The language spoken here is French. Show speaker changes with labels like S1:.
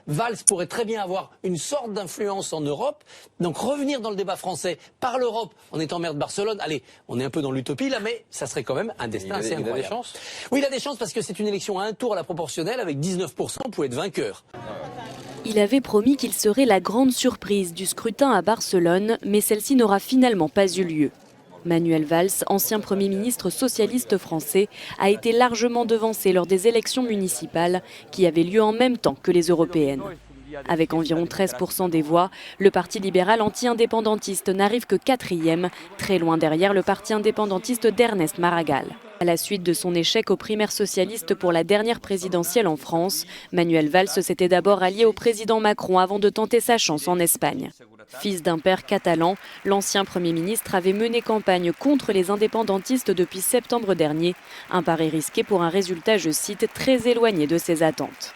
S1: Valls pourrait très bien avoir une sorte d'influence en Europe. Donc revenir dans le débat français par l'Europe en étant maire de Barcelone, allez, on est un peu dans l'utopie là, mais ça serait quand même un destin assez incroyable.
S2: Il a des chances ?
S1: Oui, il a des chances parce que c'est une élection à un tour à la proportionnelle avec 19% pour être vainqueur.
S3: Il avait promis qu'il serait la grande surprise du scrutin à Barcelone, mais celle-ci n'aura finalement pas eu lieu. Manuel Valls, ancien Premier ministre socialiste français, a été largement devancé lors des élections municipales qui avaient lieu en même temps que les européennes. Avec environ 13% des voix, le Parti libéral anti-indépendantiste n'arrive que 4e, très loin derrière le parti indépendantiste d'Ernest Maragall. À la suite de son échec aux primaires socialistes pour la dernière présidentielle en France, Manuel Valls s'était d'abord allié au président Macron avant de tenter sa chance en Espagne. Fils d'un père catalan, l'ancien Premier ministre avait mené campagne contre les indépendantistes depuis septembre dernier. Un pari risqué pour un résultat, je cite, très éloigné de ses attentes.